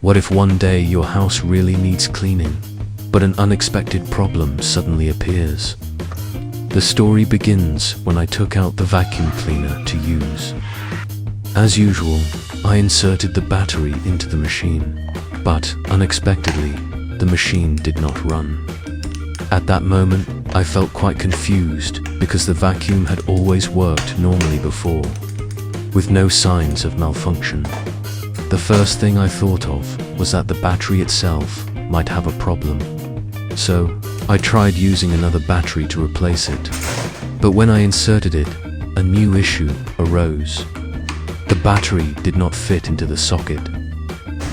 What if one day your house really needs cleaning, but an unexpected problem suddenly appears? The story begins when I took out the vacuum cleaner to use. As usual, I inserted the battery into the machine, but unexpectedly, the machine did not run. At that moment, I felt quite confused because the vacuum had always worked normally before, with no signs of malfunction. The first thing I thought of was that the battery itself might have a problem. So, I tried using another battery to replace it. But when I inserted it, a new issue arose. The battery did not fit into the socket.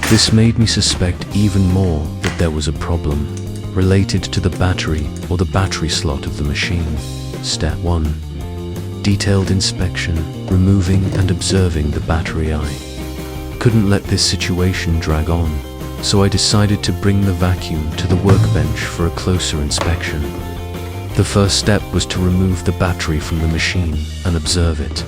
This made me suspect even more that there was a problem related to the battery or the battery slot of the machine. Step 1. Detailed inspection, removing and observing the battery. I couldn't let this situation drag on, so I decided to bring the vacuum to the workbench for a closer inspection. The first step was to remove the battery from the machine and observe it.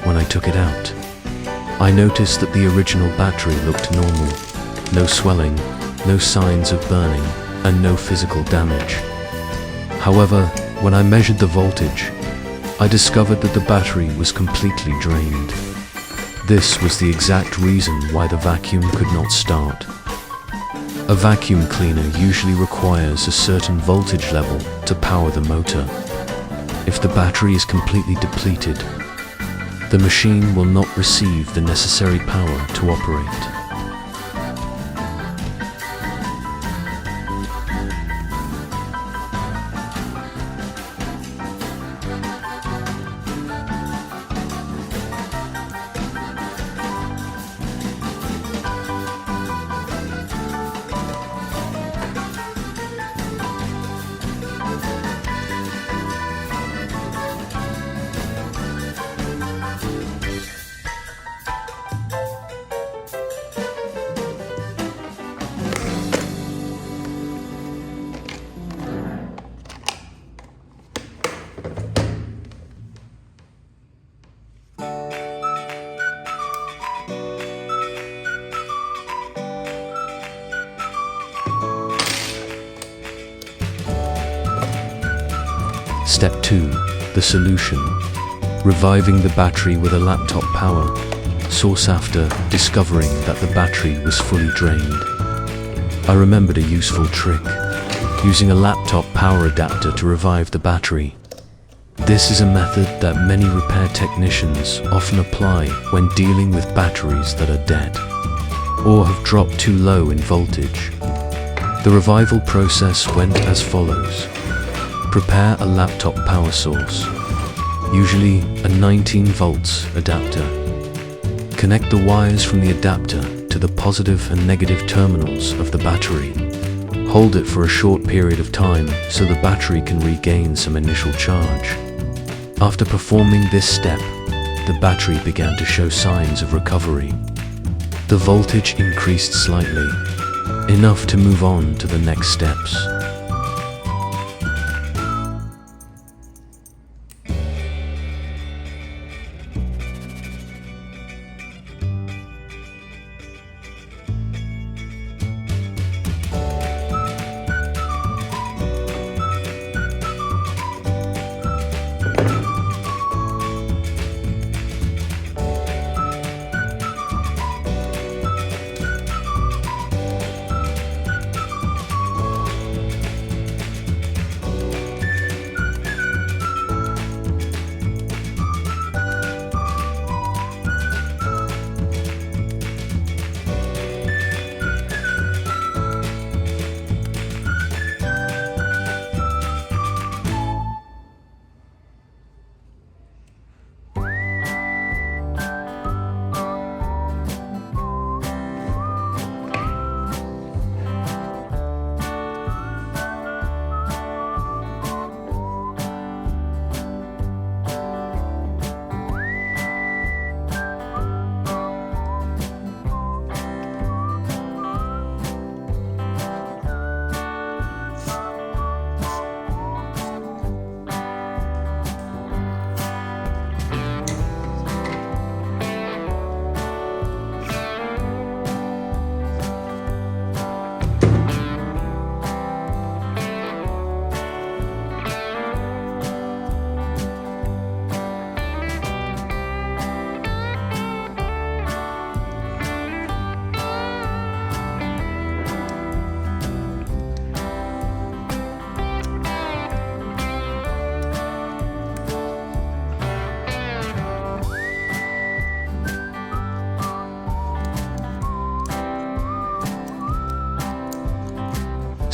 When I took it out, I noticed that the original battery looked normal. No swelling, no signs of burning, and no physical damage. However, when I measured the voltage, I discovered that the battery was completely drained. This was the exact reason why the vacuum could not start. A vacuum cleaner usually requires a certain voltage level to power the motor. If the battery is completely depleted, the machine will not receive the necessary power to operate. Step 2. The solution. Reviving the battery with a laptop power source after discovering that the battery was fully drained. I remembered a useful trick, using a laptop power adapter to revive the battery. This is a method that many repair technicians often apply when dealing with batteries that are dead or have dropped too low in voltage. The revival process went as follows. Prepare a laptop power source, usually a 19 volts adapter. Connect the wires from the adapter to the positive and negative terminals of the battery. Hold it for a short period of time so the battery can regain some initial charge. After performing this step, the battery began to show signs of recovery. The voltage increased slightly, enough to move on to the next steps.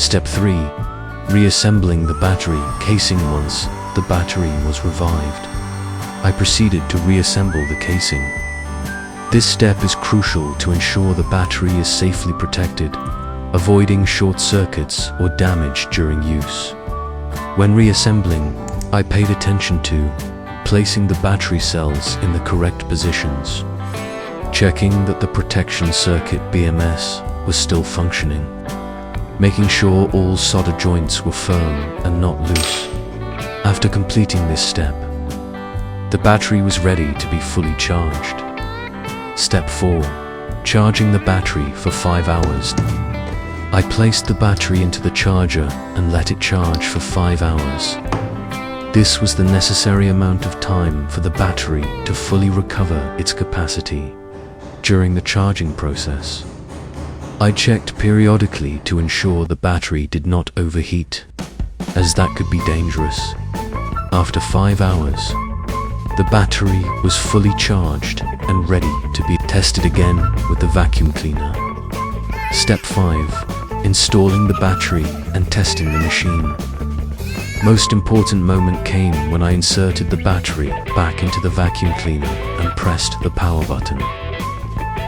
Step 3. Reassembling the battery casing. Once the battery was revived, I proceeded to reassemble the casing. This step is crucial to ensure the battery is safely protected, avoiding short circuits or damage during use. When reassembling, I paid attention to placing the battery cells in the correct positions, checking that the protection circuit BMS was still functioning, making sure all solder joints were firm and not loose. After completing this step, the battery was ready to be fully charged. Step 4. Charging the battery for 5 hours. I placed the battery into the charger and let it charge for 5 hours. This was the necessary amount of time for the battery to fully recover its capacity. During the charging process, I checked periodically to ensure the battery did not overheat, as that could be dangerous. After 5 hours, the battery was fully charged and ready to be tested again with the vacuum cleaner. Step 5. Installing the battery and testing the machine. Most important moment came when I inserted the battery back into the vacuum cleaner and pressed the power button.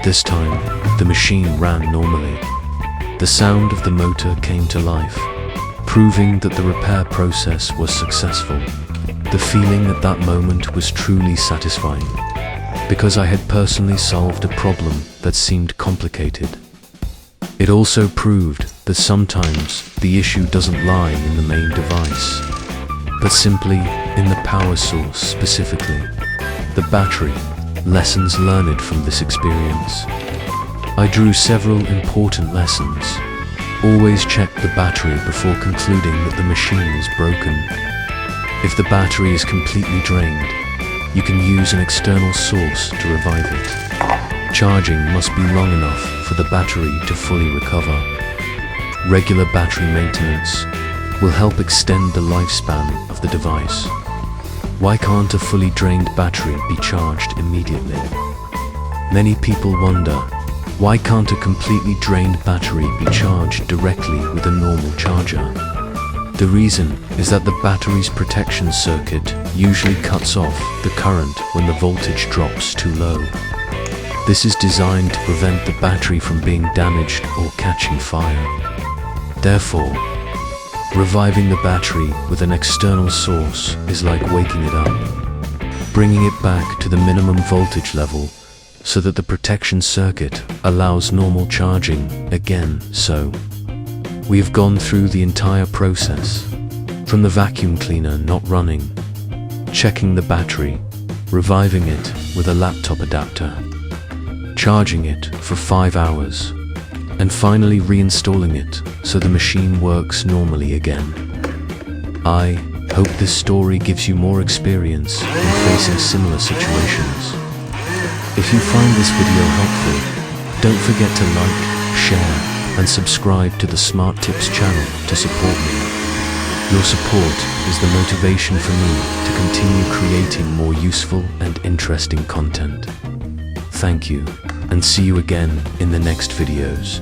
This time, the machine ran normally. The sound of the motor came to life, proving that the repair process was successful. The feeling at that moment was truly satisfying, because I had personally solved a problem that seemed complicated. It also proved that sometimes the issue doesn't lie in the main device, but simply in the power source, specifically the battery. Lessons learned from this experience. I drew several important lessons. Always check the battery before concluding that the machine is broken. If the battery is completely drained, you can use an external source to revive it. Charging must be long enough for the battery to fully recover. Regular battery maintenance will help extend the lifespan of the device. Why can't a fully drained battery be charged immediately? Many people wonder, why can't a completely drained battery be charged directly with a normal charger? The reason is that the battery's protection circuit usually cuts off the current when the voltage drops too low. This is designed to prevent the battery from being damaged or catching fire. Therefore, reviving the battery with an external source is like waking it up, bringing it back to the minimum voltage level so that the protection circuit allows normal charging again. So, we have gone through the entire process, from the vacuum cleaner not running, checking the battery, reviving it with a laptop adapter, charging it for 5 hours, and finally reinstalling it so the machine works normally again. I hope this story gives you more experience in facing similar situations. If you find this video helpful, don't forget to like, share, and subscribe to the Smart Tips channel to support me. Your support is the motivation for me to continue creating more useful and interesting content. Thank you, and see you again in the next videos.